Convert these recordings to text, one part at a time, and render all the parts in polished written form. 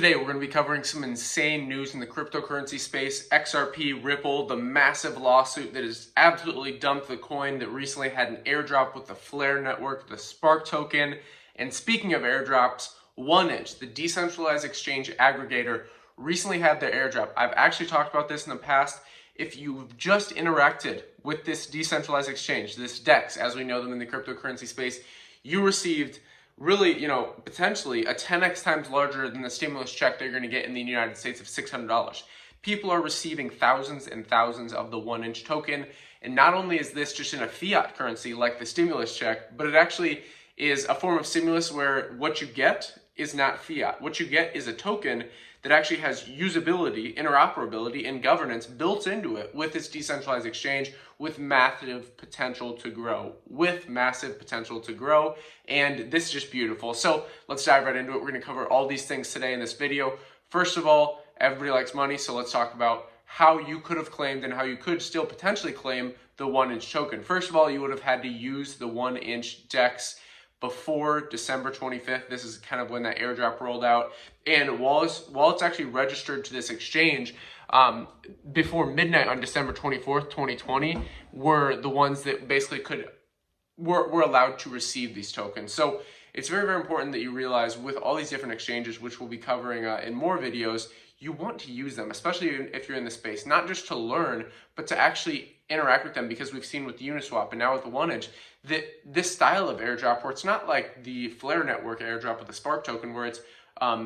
Today, we're going to be covering some insane news in the cryptocurrency space. XRP, Ripple, the massive lawsuit that has absolutely dumped the coin that recently had an airdrop with the Flare network, the Spark token. And speaking of airdrops, 1inch, the decentralized exchange aggregator, recently had their airdrop. I've actually talked about this in the past. If you've just interacted with this decentralized exchange, this DEX, as we know them in the cryptocurrency space, you received really, potentially a 10x times larger than the stimulus check they're going to get in the United States of $600. People are receiving thousands and thousands of the 1inch token. And not only is this just in a fiat currency like the stimulus check, but it actually is a form of stimulus where what you get is not fiat. What you get is a token that actually has usability, interoperability, and governance built into it with its decentralized exchange with massive potential to grow. And this is just beautiful. So let's dive right into it. We're going to cover all these things today in this video. First of all, everybody likes money, so let's talk about how you could have claimed and how you could still potentially claim the 1inch token. First of all, you would have had to use the 1inch DEX before December 25th. This is kind of when that airdrop rolled out. And while it's actually registered to this exchange, before midnight on December 24th, 2020, were the ones that basically were allowed to receive these tokens. So it's very, very important that you realize with all these different exchanges, which we'll be covering in more videos, you want to use them, especially if you're in the space, not just to learn, but to actually interact with them, because we've seen with Uniswap and now with the 1inch that this style of airdrop, where it's not like the Flare network airdrop with the Spark token, where it's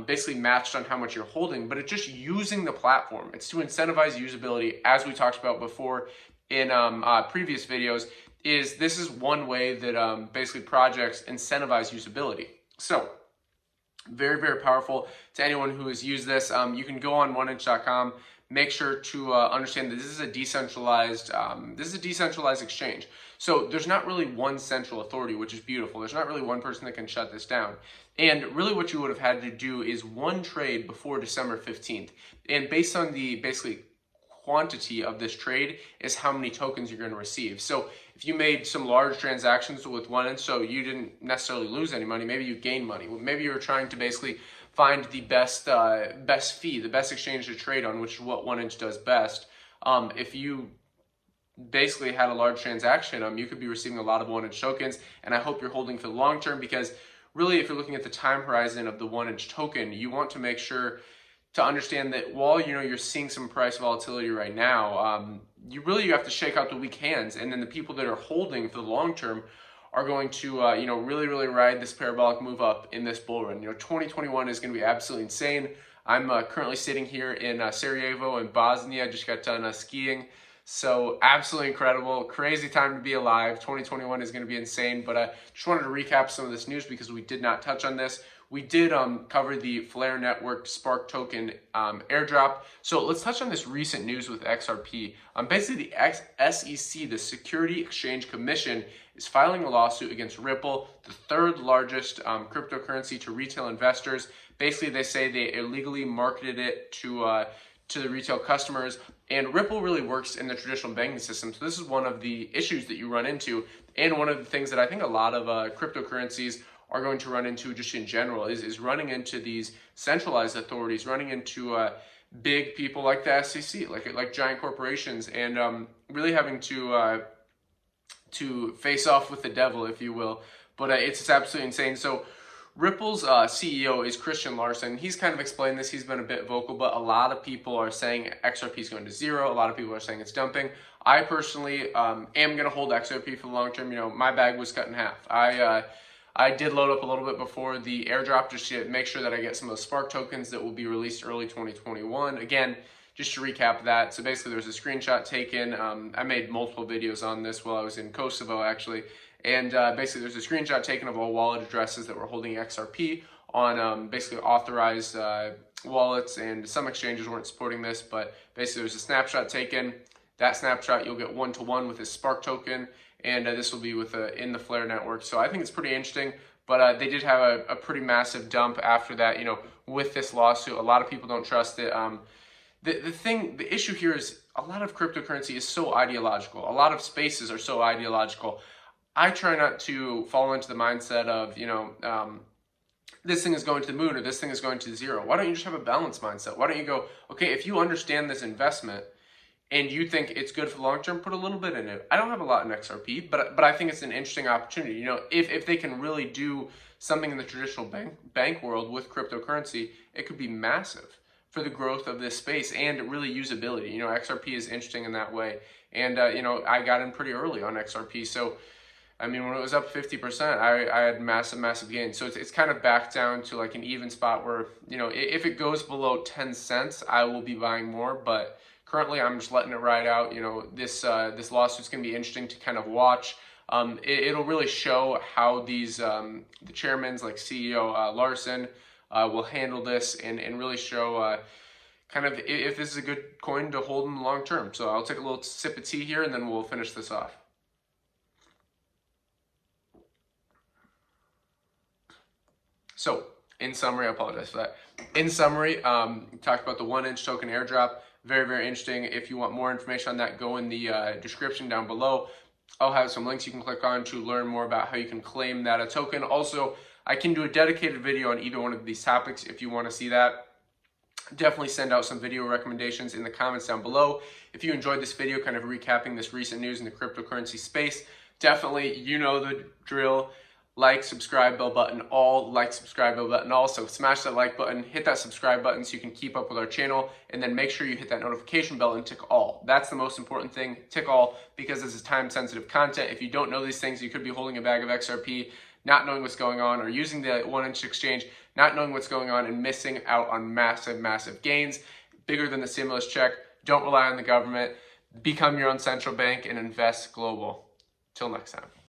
basically matched on how much you're holding, but it's just using the platform. It's to incentivize usability, as we talked about before in previous videos. This is one way that basically projects incentivize usability. So very, very powerful to anyone who has used this. You can go on 1inch.com. Make sure to understand that this is a decentralized exchange. So there's not really one central authority, which is beautiful. There's not really one person that can shut this down. And really what you would have had to do is one trade before December 15th. And based on the basically quantity of this trade is how many tokens you're going to receive. So if you made some large transactions with 1inch, so you didn't necessarily lose any money, maybe you gained money. Maybe you were trying to basically find the best fee, the best exchange to trade on, which is what 1inch does best. If you basically had a large transaction, you could be receiving a lot of 1inch tokens, and I hope you're holding for the long term, because really if you're looking at the time horizon of the 1inch token, you want to make sure to understand that while you're seeing some price volatility right now, you have to shake out the weak hands, and then the people that are holding for the long term are going to really, really ride this parabolic move up in this bull run. 2021 is going to be absolutely insane. I'm currently sitting here in Sarajevo in Bosnia. I just got done skiing. So absolutely incredible, crazy time to be alive. 2021 is going to be insane, but I just wanted to recap some of this news because we did not touch on this. We did cover the Flare network Spark token airdrop. So let's touch on this recent news with XRP. Basically, the SEC, the Security Exchange Commission, is filing a lawsuit against Ripple, the third largest cryptocurrency to retail investors. Basically, they say they illegally marketed it to the retail customers. And Ripple really works in the traditional banking system. So this is one of the issues that you run into, and one of the things that I think a lot of cryptocurrencies are going to run into just in general is running into these centralized authorities, running into big people like the SEC, like giant corporations, and really having to face off with the devil, if you will. But it's absolutely insane. So Ripple's CEO is Christian Larson. He's kind of explained this. He's been a bit vocal, but a lot of people are saying XRP is going to zero. A lot of people are saying it's dumping. I personally am going to hold XRP for the long term. My bag was cut in half. I did load up a little bit before the airdrop just to make sure that I get some of those Spark tokens that will be released early 2021. Again, just to recap that. So basically there's a screenshot taken. I made multiple videos on this while I was in Kosovo, actually. And basically there's a screenshot taken of all wallet addresses that were holding XRP on basically authorized wallets, and some exchanges weren't supporting this, but basically there's a snapshot taken. That snapshot you'll get one-to-one with this Spark token, and this will be in the Flare network. So I think it's pretty interesting, but they did have a pretty massive dump after that, with this lawsuit. A lot of people don't trust it. The issue here is a lot of cryptocurrency is so ideological. A lot of spaces are so ideological. I try not to fall into the mindset of, this thing is going to the moon or this thing is going to zero. Why don't you just have a balanced mindset? Why don't you go, okay, if you understand this investment and you think it's good for the long term, put a little bit in it. I don't have a lot in XRP, but I think it's an interesting opportunity. You know, if they can really do something in the traditional bank world with cryptocurrency, it could be massive for the growth of this space and really usability. You know, XRP is interesting in that way. And, you know, I got in pretty early on XRP. So, I mean, when it was up 50%, I had massive gains. So it's kind of back down to like an even spot where, you know, if it goes below 10 cents, I will be buying more. But currently, I'm just letting it ride out. You know, this lawsuit's going to be interesting to kind of watch. It'll really show how these, the chairmans like CEO Larson will handle this and really show kind of if this is a good coin to hold in the long term. So I'll take a little sip of tea here and then we'll finish this off. So, in summary, I apologize for that. In summary, talked about the 1 inch token airdrop. Very interesting. If you want more information on that, go in the description down below. I'll have some links you can click on to learn more about how you can claim that token. Also, I can do a dedicated video on either one of these topics if you want to see that. Definitely send out some video recommendations in the comments down below. If you enjoyed this video, kind of recapping this recent news in the cryptocurrency space, definitely, you know the drill. Like, subscribe, bell button, all. Like, subscribe, bell button, all. So smash that like button, hit that subscribe button so you can keep up with our channel, and then make sure you hit that notification bell and tick all. That's the most important thing, tick all, because this is time-sensitive content. If you don't know these things, you could be holding a bag of XRP, not knowing what's going on, or using the 1 inch exchange, not knowing what's going on, and missing out on massive gains, bigger than the stimulus check. Don't rely on the government. Become your own central bank and invest global. Till next time.